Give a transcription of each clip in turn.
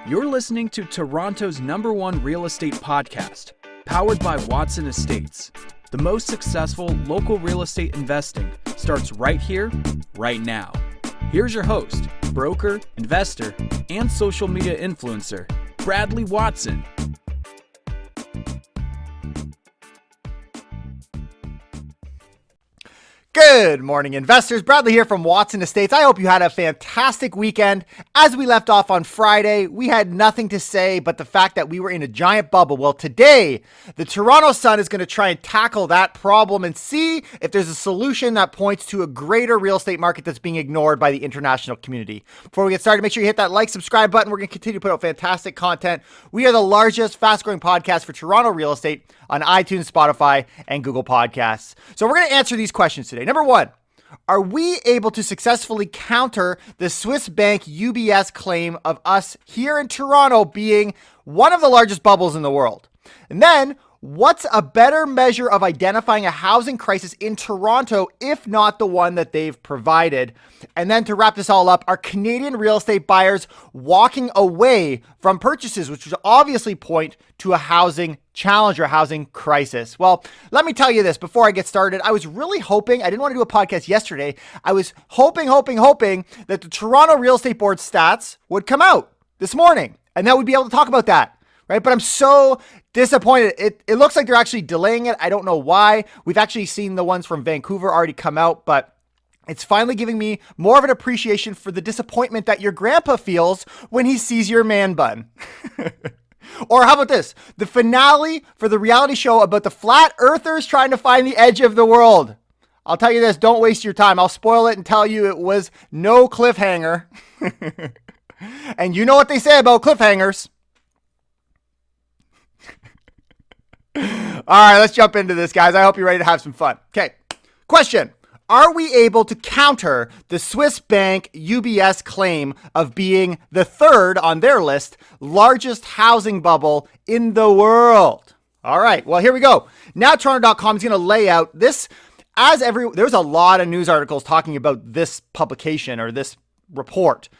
You're listening to Toronto's #1 real estate podcast, powered by Watson Estates. The most successful local real estate investing starts right here, right now. Here's your host, broker, investor, and social media influencer, Bradley Watson. Good morning, investors. Bradley here from Watson Estates. I hope you had a fantastic weekend. As we left off on Friday, we had nothing to say but the fact that we were in a giant bubble. Well, today, the Toronto Sun is going to try and tackle that problem and see if there's a solution that points to a greater real estate market that's being ignored by the international community. Before we get started, make sure you hit that like, subscribe button. We're going to continue to put out fantastic content. We are the largest, fast-growing podcast for Toronto real estate on iTunes, Spotify, and Google Podcasts. So we're going to answer these questions today. Number one, are we able to successfully counter the Swiss bank UBS claim of us here in Toronto being one of the largest bubbles in the world? And then, what's a better measure of identifying a housing crisis in Toronto, if not the one that they've provided? And then to wrap this all up, are Canadian real estate buyers walking away from purchases, which would obviously point to a housing challenge or a housing crisis? Well, let me tell you this before I get started. I was really hoping, I didn't want to do a podcast yesterday. I was hoping that the Toronto Real Estate Board stats would come out this morning and that we'd be able to talk about that. Right. But I'm so disappointed. It looks like they're actually delaying it. I don't know why. We've actually seen the ones from Vancouver already come out, but it's finally giving me more of an appreciation for the disappointment that your grandpa feels when he sees your man bun. Or how about this? The finale for the reality show about the flat earthers trying to find the edge of the world. I'll tell you this, don't waste your time. I'll spoil it and tell you it was no cliffhanger. And you know what they say about cliffhangers. All right, let's jump into this, guys. I hope you're ready to have some fun. Okay, question. Are we able to counter the Swiss bank UBS claim of being the third on their list largest housing bubble in the world? All right, well, here we go. Now Toronto.com is going to lay out this there's a lot of news articles talking about this publication or this report.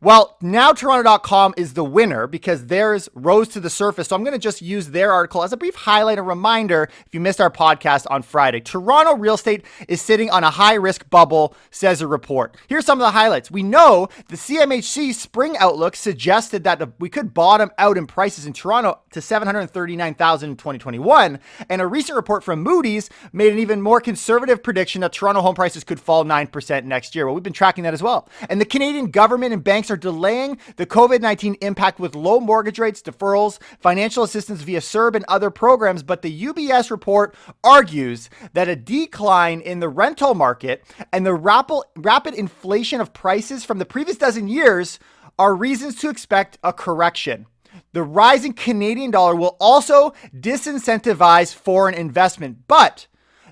Well, now Toronto.com is the winner because theirs rose to the surface. So I'm going to just use their article as a brief highlight, a reminder if you missed our podcast on Friday. Toronto real estate is sitting on a high-risk bubble, says a report. Here's some of the highlights. We know the CMHC spring outlook suggested that we could bottom out in prices in Toronto to $739,000 in 2021. And a recent report from Moody's made an even more conservative prediction that Toronto home prices could fall 9% next year. Well, we've been tracking that as well. And the Canadian government and banks are delaying the COVID-19 impact with low mortgage rates, deferrals, financial assistance via CERB and other programs. But the UBS report argues that a decline in the rental market and the rapid inflation of prices from the previous dozen years are reasons to expect a correction. The rising Canadian dollar will also disincentivize foreign investment, but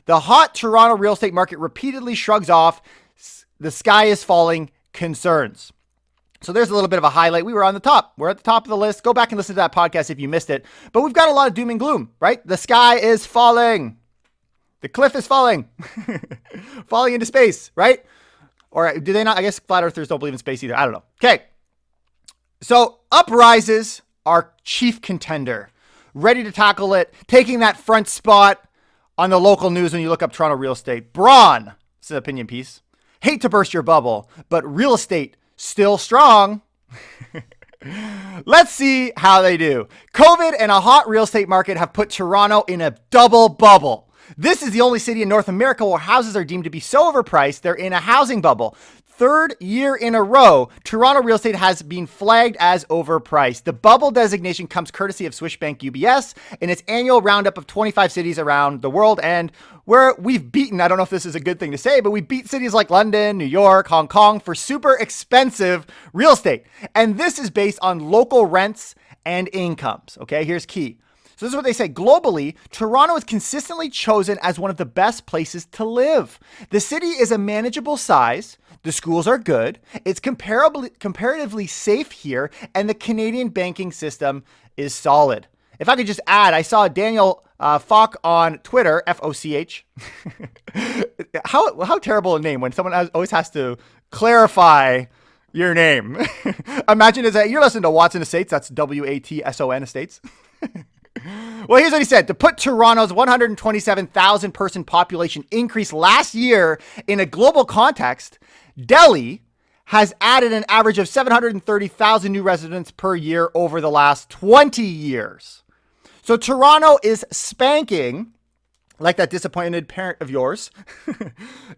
the hot Toronto real estate market repeatedly shrugs off the sky is falling concerns. So there's a little bit of a highlight. We were on the top. We're at the top of the list. Go back and listen to that podcast if you missed it. But we've got a lot of doom and gloom, right? The sky is falling. The cliff is falling. Falling into space, right? Or do they not? I guess flat earthers don't believe in space either. I don't know. Okay. So up rises our chief contender, ready to tackle it, taking that front spot on the local news when you look up Toronto real estate. Braun, it's an opinion piece. Hate to burst your bubble, but real estate still strong. Let's see how they do. COVID and a hot real estate market have put Toronto in a double bubble. This is the only city in North America where houses are deemed to be so overpriced, they're in a housing bubble. Third year in a row, Toronto real estate has been flagged as overpriced. The bubble designation comes courtesy of Swiss bank UBS in its annual roundup of 25 cities around the world, and where we've beaten, I don't know if this is a good thing to say, but we beat cities like London, New York, Hong Kong for super expensive real estate. And this is based on local rents and incomes. Okay, here's key. So this is what they say. Globally, Toronto is consistently chosen as one of the best places to live. The city is a manageable size. The schools are good. It's comparatively safe here. And the Canadian banking system is solid. If I could just add, I saw Daniel Foch on Twitter, F-O-C-H. How terrible a name when someone always has to clarify your name. Imagine you're listening to Watson Estates. That's WATSON Estates. Well, here's what he said. To put Toronto's 127,000 person population increase last year in a global context, Delhi has added an average of 730,000 new residents per year over the last 20 years. So Toronto is spanking, like that disappointed parent of yours,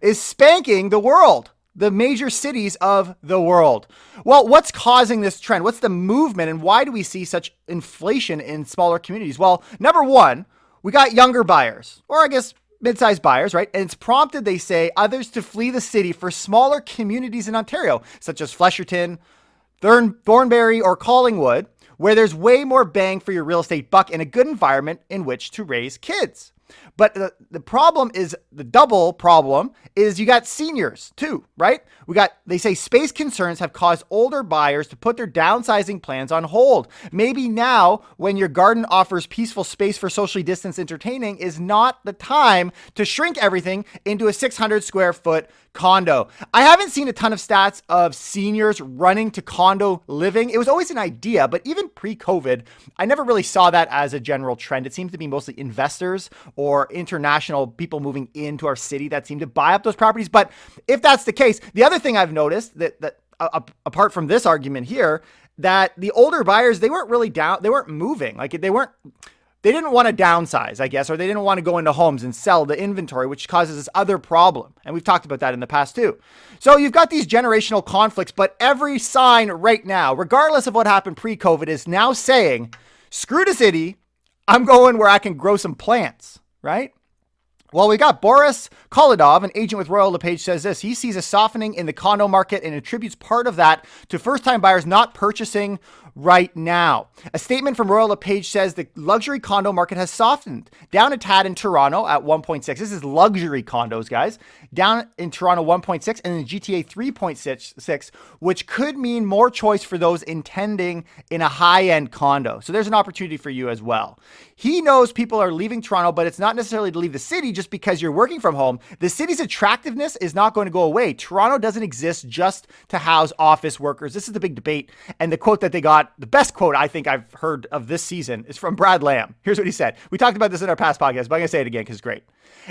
is spanking the world, the major cities of the world. Well, what's causing this trend? What's the movement, and why do we see such inflation in smaller communities? Well, number one, we got younger buyers, or I guess mid-sized buyers, right? And it's prompted, they say, others to flee the city for smaller communities in Ontario, such as Flesherton, Thornbury, or Collingwood, where there's way more bang for your real estate buck and a good environment in which to raise kids. But the problem is, the double problem is you got seniors too, right? They say space concerns have caused older buyers to put their downsizing plans on hold. Maybe now, when your garden offers peaceful space for socially distanced entertaining, is not the time to shrink everything into a 600 square foot condo. I haven't seen a ton of stats of seniors running to condo living. It was always an idea, but even pre-COVID, I never really saw that as a general trend. It seems to be mostly investors or international people moving into our city that seem to buy up those properties. But if that's the case, the other thing I've noticed that apart from this argument here, that the older buyers, they weren't really down, they weren't moving. Like they didn't want to downsize, I guess, or they didn't want to go into homes and sell the inventory, which causes this other problem. And we've talked about that in the past too. So you've got these generational conflicts, but every sign right now, regardless of what happened pre-COVID, is now saying, screw the city, I'm going where I can grow some plants, right? Well, we got Boris Kolodov, an agent with Royal LePage, says this. He sees a softening in the condo market and attributes part of that to first-time buyers not purchasing right now. A statement from Royal LePage says the luxury condo market has softened down a tad in Toronto at 1.6. This is luxury condos, guys. Down in Toronto 1.6 and in GTA 3.6, which could mean more choice for those intending in a high-end condo. So there's an opportunity for you as well. He knows people are leaving Toronto, but it's not necessarily to leave the city just because you're working from home. The city's attractiveness is not going to go away. Toronto doesn't exist just to house office workers. This is the big debate. And the quote that they got, the best quote I think I've heard of this season, is from Brad Lamb. Here's what he said. We talked about this in our past podcast, but I'm going to say it again because it's great.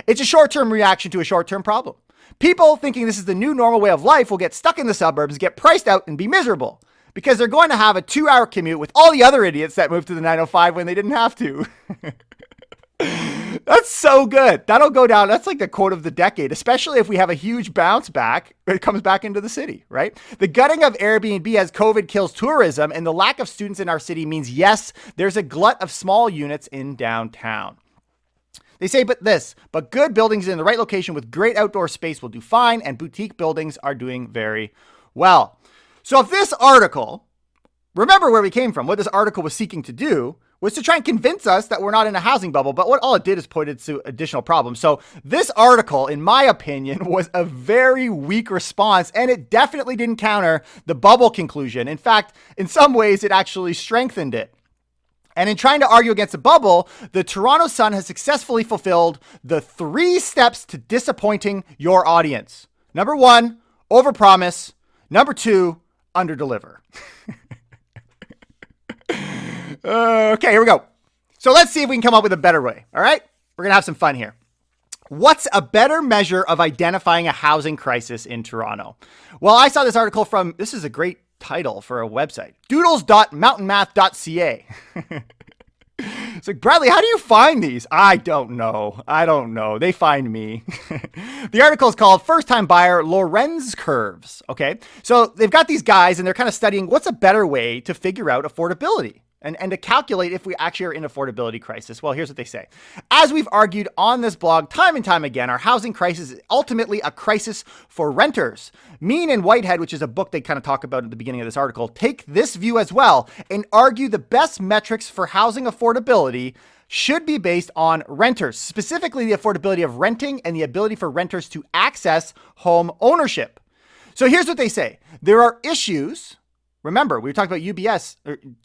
It's a short-term reaction to a short-term problem. People thinking this is the new normal way of life will get stuck in the suburbs, get priced out, and be miserable because they're going to have a 2-hour commute with all the other idiots that moved to the 905 when they didn't have to. That's so good. That'll go down. That's like the quote of the decade, especially if we have a huge bounce back. It comes back into the city, right? The gutting of Airbnb as COVID kills tourism and the lack of students in our city means, yes, there's a glut of small units in downtown. They say, but good buildings in the right location with great outdoor space will do fine, and boutique buildings are doing very well. So if this article, remember where we came from, what this article was seeking to do was to try and convince us that we're not in a housing bubble, but what all it did is pointed to additional problems. So this article, in my opinion, was a very weak response, and it definitely didn't counter the bubble conclusion. In fact, in some ways, it actually strengthened it. And in trying to argue against a bubble, the Toronto Sun has successfully fulfilled the 3 steps to disappointing your audience. Number 1, overpromise. Number 2, underdeliver. Okay, here we go. So let's see if we can come up with a better way. All right, we're going to have some fun here. What's a better measure of identifying a housing crisis in Toronto? Well, I saw this article from, this is a great title for a website, doodles.mountainmath.ca. It's like, Bradley, how do you find these? I don't know. They find me. The article is called First Time Buyer Lorenz Curves. Okay. So they've got these guys and they're kind of studying what's a better way to figure out affordability and to calculate if we actually are in affordability crisis. Well, here's what they say. As we've argued on this blog time and time again, our housing crisis is ultimately a crisis for renters. Mean and Whitehead, which is a book they kind of talk about at the beginning of this article, take this view as well and argue the best metrics for housing affordability should be based on renters, specifically the affordability of renting and the ability for renters to access home ownership. So here's what they say. There are issues. Remember, we were talking about UBS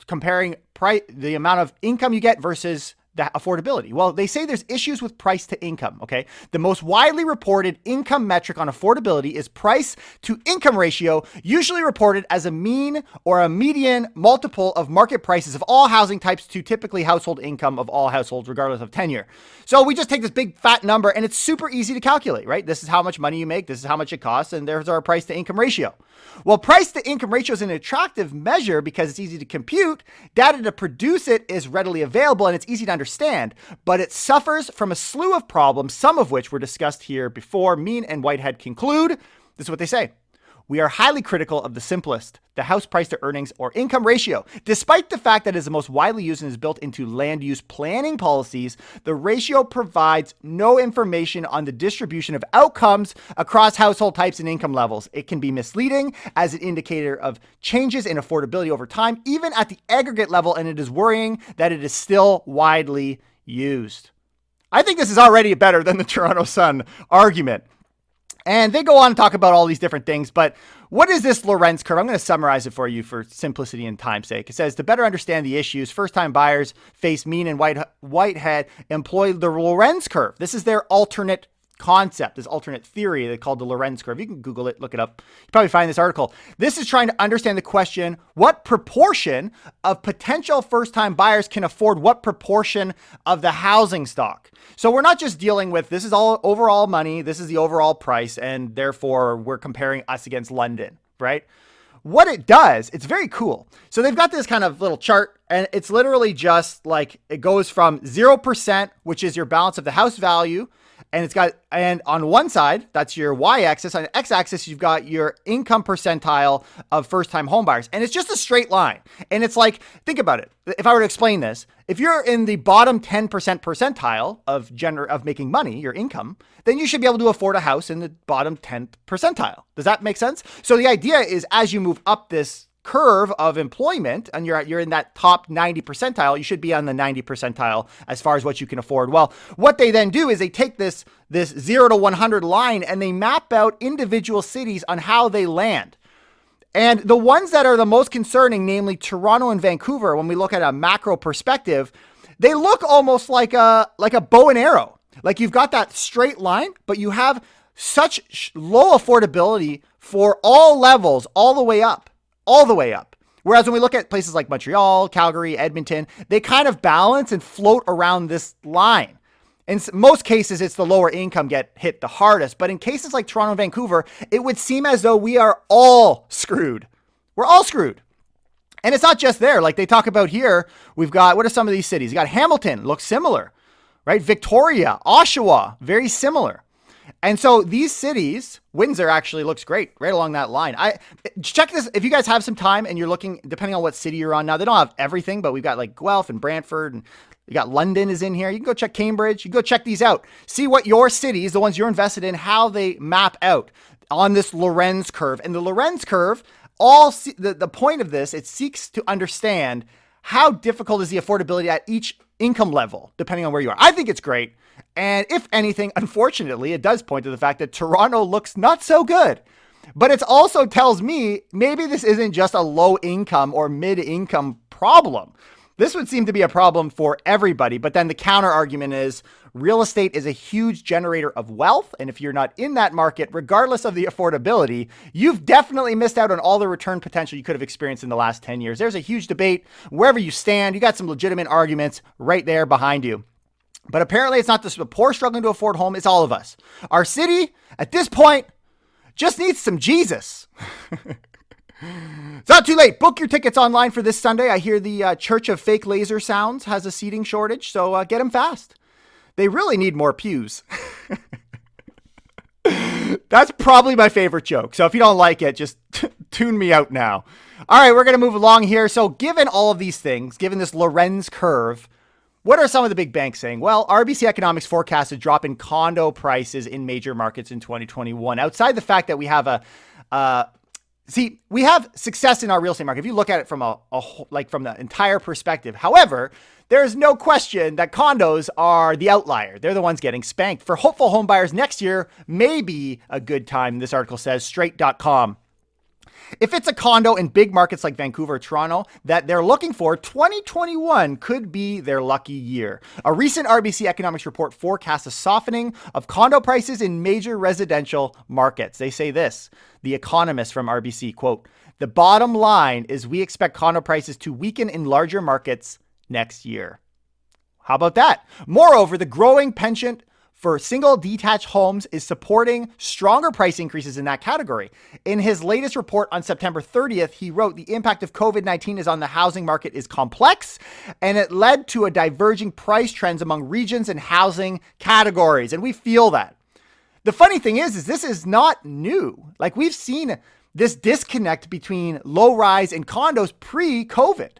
comparing the amount of income you get versus the affordability? Well, they say there's issues with price to income, okay? The most widely reported income metric on affordability is price to income ratio, usually reported as a mean or a median multiple of market prices of all housing types to typically household income of all households, regardless of tenure. So we just take this big fat number and it's super easy to calculate, right? This is how much money you make, this is how much it costs, and there's our price to income ratio. Well, price to income ratio is an attractive measure because it's easy to compute. Data to produce it is readily available and it's easy to understand, but it suffers from a slew of problems, some of which were discussed here before. Mean and Whitehead conclude, this is what they say: we are highly critical of the simplest, the house price to earnings or income ratio. Despite the fact that it is the most widely used and is built into land use planning policies, the ratio provides no information on the distribution of outcomes across household types and income levels. It can be misleading as an indicator of changes in affordability over time, even at the aggregate level, and it is worrying that it is still widely used. I think this is already better than the Toronto Sun argument. And they go on to talk about all these different things, but what is this Lorenz curve? I'm going to summarize it for you for simplicity and time's sake. It says, to better understand the issues, first-time buyers face Mean and Whitehead employ the Lorenz curve. This is their alternate concept, this alternate theory they called the Lorenz curve. You can Google it, look it up. You probably find this article. This is trying to understand the question, what proportion of potential first-time buyers can afford what proportion of the housing stock? So we're not just dealing with, this is all overall money, this is the overall price, and therefore we're comparing us against London, right? What it does, it's very cool. So they've got this kind of little chart, and it's literally just like, it goes from 0%, which is your balance of the house value, and on one side, that's your y-axis. On the x-axis, you've got your income percentile of first-time home buyers. And it's just a straight line. And it's like, think about it. If I were to explain this, if you're in the bottom 10% percentile of making money, your income, then you should be able to afford a house in the bottom 10th percentile. Does that make sense? So the idea is, as you move up this curve of employment and you're in that top 90 percentile, you should be on the 90 percentile as far as what you can afford. Well, what they then do is they take this 0 to 100 line and they map out individual cities on how they land. And the ones that are the most concerning, namely Toronto and Vancouver, when we look at a macro perspective, they look almost like a bow and arrow. Like you've got that straight line, but you have such low affordability for all levels all the way up. Whereas when we look at places like Montreal, Calgary, Edmonton, they kind of balance and float around this line. In most cases, it's the lower income get hit the hardest. But in cases like Toronto and Vancouver, it would seem as though we are all screwed. We're all screwed. And it's not just there. Like they talk about here, we've got, what are some of these cities? You got Hamilton, looks similar, right? Victoria, Oshawa, very similar. And so these cities, Windsor actually looks great right along that line. Check this. If you guys have some time and you're looking, depending on what city you're on now, they don't have everything, but we've got like Guelph and Brantford, and you got London is in here. You can go check Cambridge. You can go check these out. See what your cities, the ones you're invested in, how they map out on this Lorenz curve. And the Lorenz curve, the point of this, it seeks to understand how difficult is the affordability at each income level, depending on where you are. I think it's great. And if anything, unfortunately, it does point to the fact that Toronto looks not so good. But it also tells me maybe this isn't just a low income or mid income problem. This would seem to be a problem for everybody. But then the counter argument is real estate is a huge generator of wealth. And if you're not in that market, regardless of the affordability, you've definitely missed out on all the return potential you could have experienced in the last 10 years. There's a huge debate. Wherever you stand, you got some legitimate arguments right there behind you. But apparently it's not the poor struggling to afford home. It's all of us. Our city at this point just needs some Jesus. It's not too late. Book your tickets online for this Sunday. I hear the Church of Fake Laser Sounds has a seating shortage, so get them fast. They really need more pews. That's probably my favorite joke. So if you don't like it, just tune me out now. All right, we're going to move along here. So given all of these things, given this Lorenz curve, what are some of the big banks saying? Well, RBC Economics forecasts a drop in condo prices in major markets in 2021. Outside the fact that we have we have success in our real estate market. If you look at it from from the entire perspective. However, there is no question that condos are the outlier. They're the ones getting spanked. For hopeful home buyers, next year may be a good time, this article says, straight.com. If it's a condo in big markets like Vancouver or Toronto that they're looking for, 2021 could be their lucky year. A recent RBC economics report forecasts a softening of condo prices in major residential markets. They say this, the economist from RBC, quote, "The bottom line is we expect condo prices to weaken in larger markets next year." How about that? Moreover, the growing penchant for single detached homes is supporting stronger price increases in that category. In his latest report on September 30th, he wrote the impact of COVID-19 is on the housing market is complex, and it led to a diverging price trends among regions and housing categories. And we feel that. The funny thing is this is not new. Like, we've seen this disconnect between low rise and condos pre-COVID.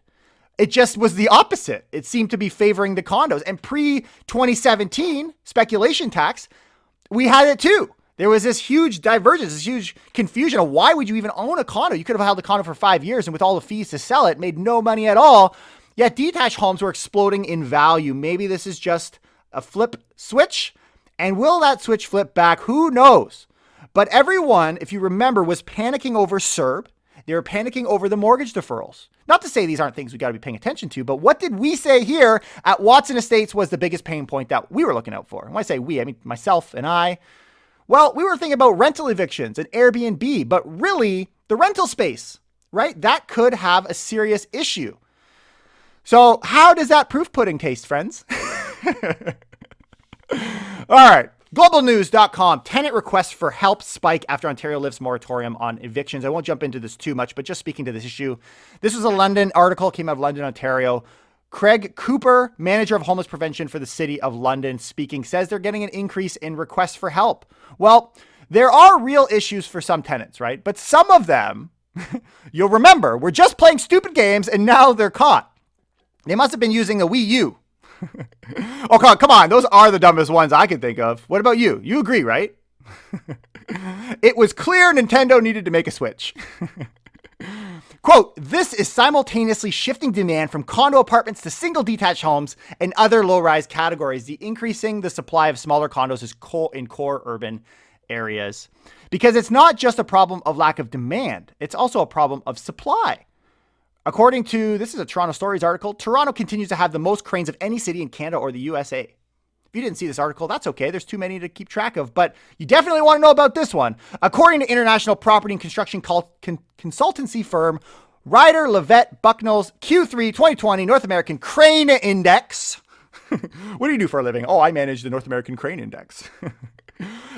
It just was the opposite. It seemed to be favoring the condos. And pre-2017 speculation tax, we had it too. There was this huge divergence, this huge confusion of why would you even own a condo? You could have held a condo for 5 years and with all the fees to sell it, made no money at all. Yet detached homes were exploding in value. Maybe this is just a flip switch. And will that switch flip back? Who knows? But everyone, if you remember, was panicking over CERB. They were panicking over the mortgage deferrals. Not to say these aren't things we got to be paying attention to, but what did we say here at Watson Estates was the biggest pain point that we were looking out for? And when I say we, I mean myself and I. Well, we were thinking about rental evictions and Airbnb, but really the rental space, right? That could have a serious issue. So how does that proof pudding taste, friends? All right. Globalnews.com, tenant requests for help spike after Ontario lifts moratorium on evictions. I won't jump into this too much, but just speaking to this issue, this was a London article, came out of London, Ontario. Craig Cooper, manager of homeless prevention for the city of London, speaking, says they're getting an increase in requests for help. Well, there are real issues for some tenants, right? But some of them, you'll remember, were just playing stupid games and now they're caught. They must have been using a Wii U. Oh, come on. Those are the dumbest ones I can think of. What about you? You agree, right? It was clear Nintendo needed to make a switch. Quote, "This is simultaneously shifting demand from condo apartments to single detached homes and other low-rise categories, the increasing the supply of smaller condos is in core urban areas." Because it's not just a problem of lack of demand. It's also a problem of supply. According to, this is a Toronto Stories article, Toronto continues to have the most cranes of any city in Canada or the USA. If you didn't see this article, that's okay. There's too many to keep track of, but you definitely want to know about this one. According to international property and construction consultancy firm Ryder Levett Bucknell's Q3 2020 North American Crane Index. What do you do for a living? Oh, I manage the North American Crane Index.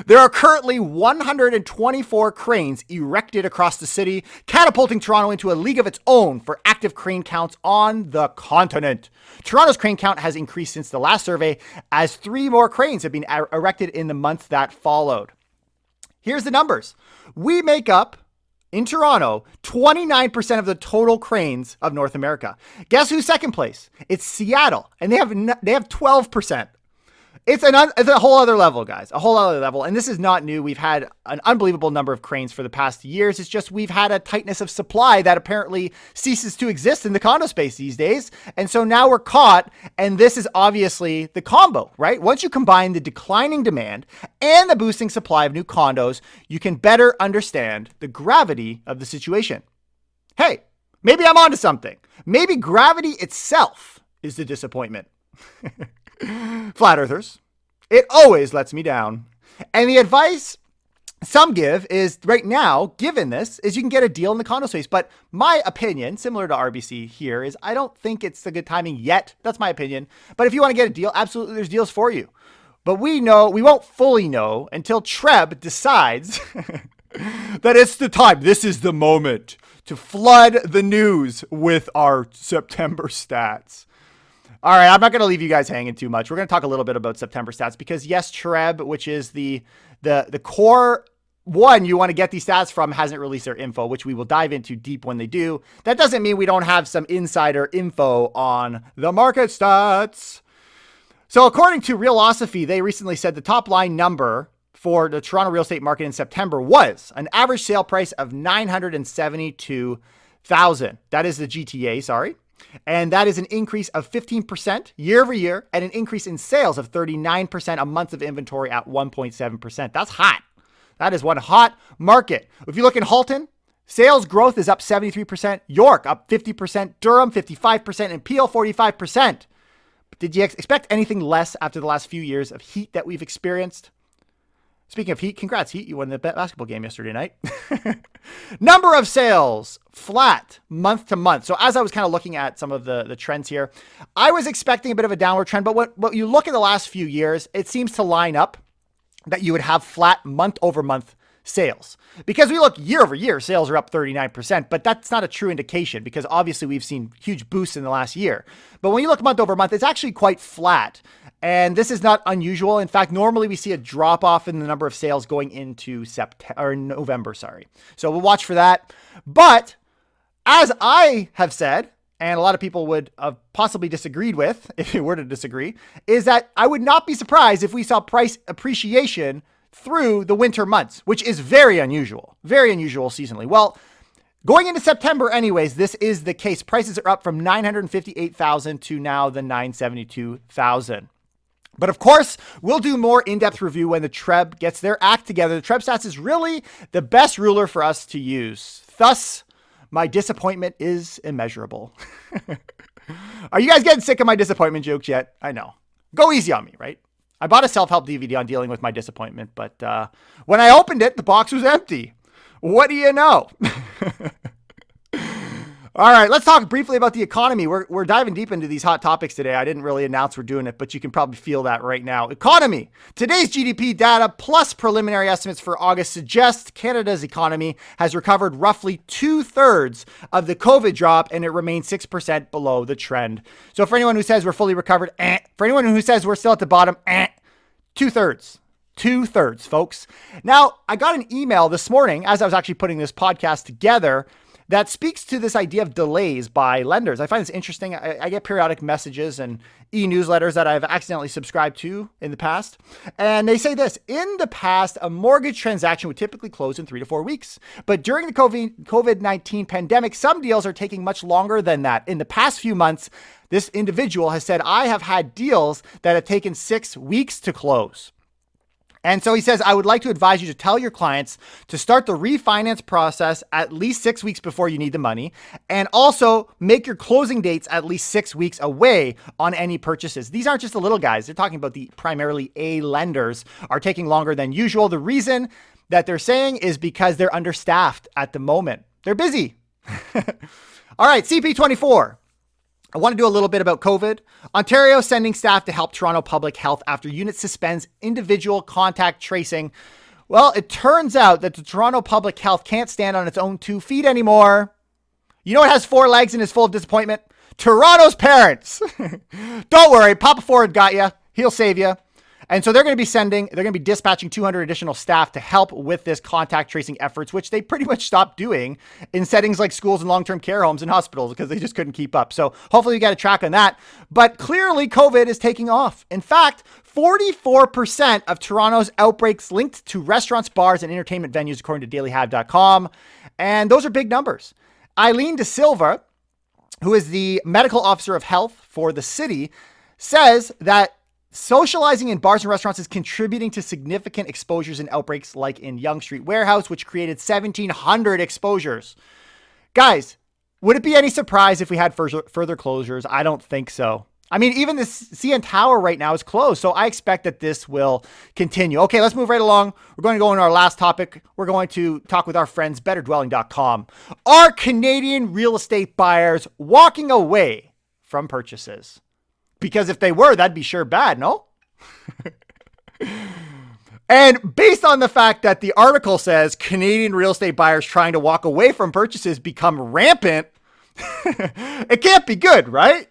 There are currently 124 cranes erected across the city, catapulting Toronto into a league of its own for active crane counts on the continent. Toronto's crane count has increased since the last survey, as 3 more cranes have been erected in the months that followed. Here's the numbers. We make up, in Toronto, 29% of the total cranes of North America. Guess who's second place? It's Seattle, and they have 12%. It's a whole other level, guys, a whole other level. And this is not new. We've had an unbelievable number of cranes for the past years. It's just we've had a tightness of supply that apparently ceases to exist in the condo space these days. And so now we're caught. And this is obviously the combo, right? Once you combine the declining demand and the boosting supply of new condos, you can better understand the gravity of the situation. Hey, maybe I'm onto something. Maybe gravity itself is the disappointment. Flat earthers, it always lets me down. And the advice some give is right now, given this, is you can get a deal in the condo space. But my opinion, similar to RBC here, is I don't think it's the good timing yet. That's my opinion. But if you want to get a deal, absolutely, there's deals for you. But we won't fully know until Treb decides that it's the time. This is the moment to flood the news with our September stats. All right, I'm not going to leave you guys hanging too much. We're going to talk a little bit about September stats because yes, Treb, which is the core one you want to get these stats from, hasn't released their info, which we will dive into deep when they do. That doesn't mean we don't have some insider info on the market stats. So according to Realosophy, they recently said the top line number for the Toronto real estate market in September was an average sale price of $972,000. That is the GTA, sorry. And that is an increase of 15% year over year and an increase in sales of 39%, a month of inventory at 1.7%. That's hot. That is one hot market. If you look in Halton, Sales growth is up 73%. York up 50%. Durham 55%. And Peel 45%. But did you expect anything less after the last few years of heat that we've experienced? Speaking of heat, congrats, Heat. You won the basketball game yesterday night. Number of sales, flat month to month. So as I was kind of looking at some of the trends here, I was expecting a bit of a downward trend. But what you look at the last few years, it seems to line up that you would have flat month over month sales. Because we look year over year, sales are up 39%, but that's not a true indication because obviously we've seen huge boosts in the last year. But when you look month over month, it's actually quite flat. And this is not unusual. In fact, normally we see a drop off in the number of sales going into November. So we'll watch for that. But as I have said, and a lot of people would have possibly disagreed with if you were to disagree, is that I would not be surprised if we saw price appreciation through the winter months, which is very unusual seasonally. Well, going into September anyways, this is the case. Prices are up from 958,000 to now the 972,000. But of course, we'll do more in-depth review when the TREB gets their act together. The TREB stats is really the best ruler for us to use. Thus, my disappointment is immeasurable. Are you guys getting sick of my disappointment jokes yet? I know. Go easy on me, right? I bought a self-help DVD on dealing with my disappointment, but when I opened it, the box was empty. What do you know? All right, let's talk briefly about the economy. We're diving deep into these hot topics today. I didn't really announce we're doing it, but you can probably feel that right now. Economy. Today's GDP data plus preliminary estimates for August suggest Canada's economy has recovered roughly 2/3 of the COVID drop, and it remains 6% below the trend. So for anyone who says we're fully recovered, for anyone who says we're still at the bottom, 2/3. 2/3, folks. Now, I got an email this morning as I was actually putting this podcast together that speaks to this idea of delays by lenders. I find this interesting. I get periodic messages and e-newsletters that I've accidentally subscribed to in the past. And they say this: in the past, a mortgage transaction would typically close in 3 to 4 weeks. But during the COVID-19 pandemic, some deals are taking much longer than that. In the past few months, this individual has said, I have had deals that have taken 6 weeks to close. And so he says, I would like to advise you to tell your clients to start the refinance process at least 6 weeks before you need the money, and also make your closing dates at least 6 weeks away on any purchases. These aren't just the little guys. They're talking about the primarily A lenders are taking longer than usual. The reason that they're saying is because they're understaffed at the moment. They're busy. All right, CP24. I want to do a little bit about COVID. Ontario sending staff to help Toronto Public Health after unit suspends individual contact tracing. Well, it turns out that the Toronto Public Health can't stand on its own 2 feet anymore. You know what has 4 legs and is full of disappointment? Toronto's parents. Don't worry, Papa Ford got you. He'll save you. And so they're going to be dispatching 200 additional staff to help with this contact tracing efforts, which they pretty much stopped doing in settings like schools and long-term care homes and hospitals because they just couldn't keep up. So hopefully you got a track on that. But clearly COVID is taking off. In fact, 44% of Toronto's outbreaks linked to restaurants, bars, and entertainment venues, according to dailyhive.com. And those are big numbers. Eileen De Silva, who is the medical officer of health for the city, says that socializing in bars and restaurants is contributing to significant exposures and outbreaks like in Yonge Street Warehouse, which created 1,700 exposures. Guys, would it be any surprise if we had further closures? I don't think so. I mean, even the CN Tower right now is closed, so I expect that this will continue. Okay, let's move right along. We're going to go into our last topic. We're going to talk with our friends, betterdwelling.com. Are Canadian real estate buyers walking away from purchases? Because if they were, that'd be sure bad, no? And based on the fact that the article says Canadian real estate buyers trying to walk away from purchases become rampant, it can't be good, right?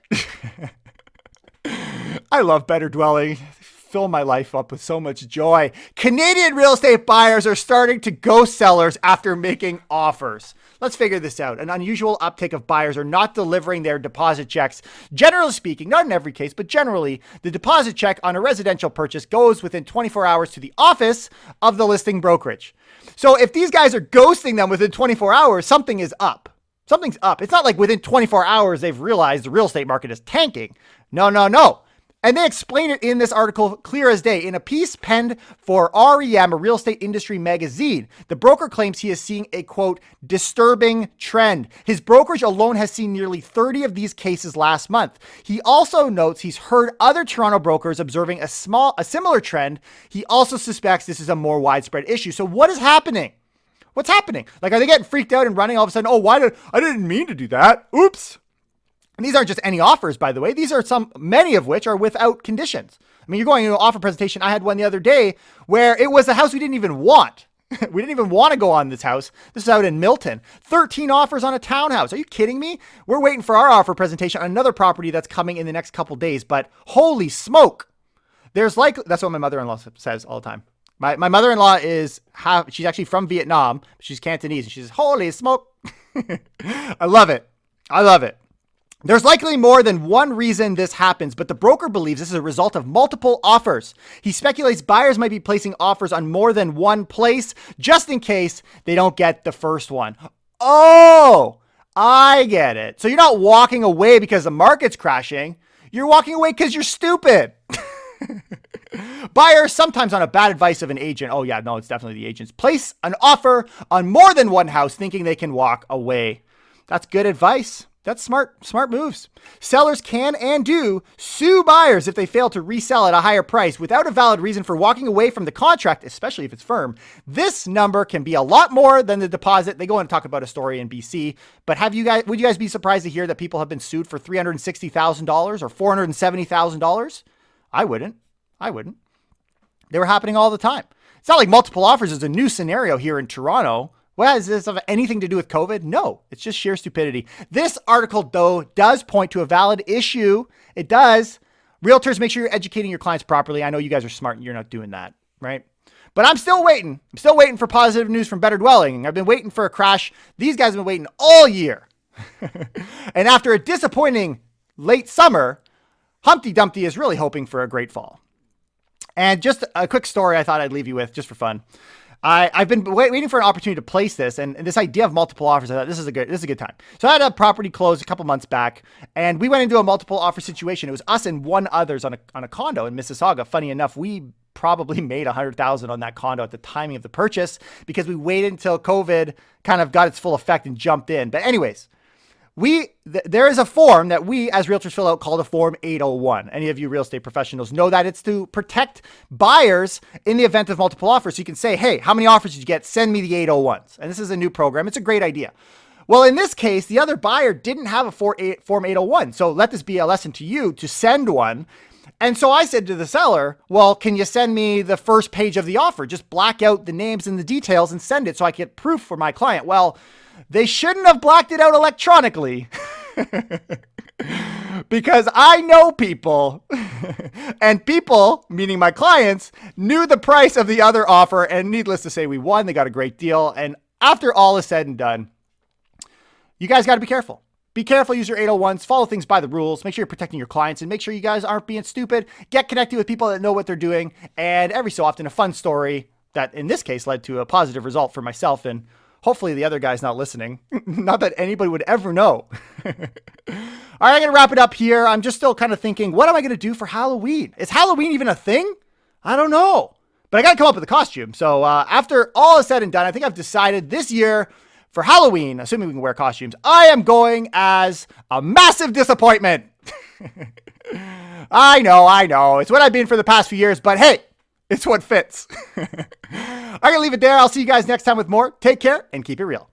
I love Better Dwelling. Fill my life up with so much joy. Canadian real estate buyers are starting to ghost sellers after making offers. Let's figure this out. An unusual uptick of buyers are not delivering their deposit checks. Generally speaking, not in every case, but generally, the deposit check on a residential purchase goes within 24 hours to the office of the listing brokerage. So if these guys are ghosting them within 24 hours, something is up. Something's up. It's not like within 24 hours they've realized the real estate market is tanking. No. And they explain it in this article clear as day. In a piece penned for REM, a real estate industry magazine, the broker claims he is seeing a, quote, disturbing trend. His brokerage alone has seen nearly 30 of these cases last month. He also notes he's heard other Toronto brokers observing a similar trend. He also suspects this is a more widespread issue. So what is happening? What's happening? Like, are they getting freaked out and running all of a sudden? Oh, I didn't mean to do that. Oops. And these aren't just any offers, by the way. These are many of which are without conditions. I mean, you're going to an offer presentation. I had one the other day where it was a house we didn't even want. We didn't even want to go on this house. This is out in Milton. 13 offers on a townhouse. Are you kidding me? We're waiting for our offer presentation on another property that's coming in the next couple days. But holy smoke. That's what my mother-in-law says all the time. My mother-in-law she's actually from Vietnam. She's Cantonese. And she says, holy smoke. I love it. There's likely more than one reason this happens, but the broker believes this is a result of multiple offers. He speculates buyers might be placing offers on more than one place just in case they don't get the first one. Oh, I get it. So you're not walking away because the market's crashing. You're walking away because you're stupid. Buyers, sometimes on a bad advice of an agent, oh yeah, no, it's definitely the agents, place an offer on more than one house thinking they can walk away. That's good advice. That's smart moves. Sellers can and do sue buyers if they fail to resell at a higher price without a valid reason for walking away from the contract, especially if it's firm. This number can be a lot more than the deposit. They go on to talk about a story in BC, but would you guys be surprised to hear that people have been sued for $360,000 or $470,000? I wouldn't. They were happening all the time. It's not like multiple offers is a new scenario here in Toronto. Well, does this have anything to do with COVID? No, it's just sheer stupidity. This article, though, does point to a valid issue. It does. Realtors, make sure you're educating your clients properly. I know you guys are smart and you're not doing that, right? But I'm still waiting. I'm still waiting for positive news from Better Dwelling. I've been waiting for a crash. These guys have been waiting all year. And after a disappointing late summer, Humpty Dumpty is really hoping for a great fall. And just a quick story I thought I'd leave you with just for fun. I've been waiting for an opportunity to place this, and this idea of multiple offers, I thought this is a good time. So I had a property close a couple months back, and we went into a multiple offer situation. It was us and one others on a condo in Mississauga. Funny enough, we probably made $100,000 on that condo at the timing of the purchase because we waited until COVID kind of got its full effect and jumped in. But anyways, there is a form that we as realtors fill out called a Form 801. Any of you real estate professionals know that it's to protect buyers in the event of multiple offers. So you can say, hey, how many offers did you get? Send me the 801s. And this is a new program. It's a great idea. Well, in this case, the other buyer didn't have a Form 801. So let this be a lesson to you to send one. And so I said to the seller, well, can you send me the first page of the offer? Just black out the names and the details and send it so I get proof for my client. Well, they shouldn't have blacked it out electronically because I know people and people, meaning my clients, knew the price of the other offer. And needless to say, we won. They got a great deal. And after all is said and done, you guys got to be careful. Be careful, use your 801s, follow things by the rules, make sure you're protecting your clients, and make sure you guys aren't being stupid. Get connected with people that know what they're doing. And every so often, a fun story that in this case led to a positive result for myself and hopefully the other guy's not listening. Not that anybody would ever know. All right, I'm going to wrap it up here. I'm just still kind of thinking, what am I going to do for Halloween? Is Halloween even a thing? I don't know. But I got to come up with a costume. So after all is said and done, I think I've decided this year for Halloween, assuming we can wear costumes, I am going as a massive disappointment. I know. It's what I've been for the past few years, but hey, it's what fits. I'm going to leave it there. I'll see you guys next time with more. Take care and keep it real.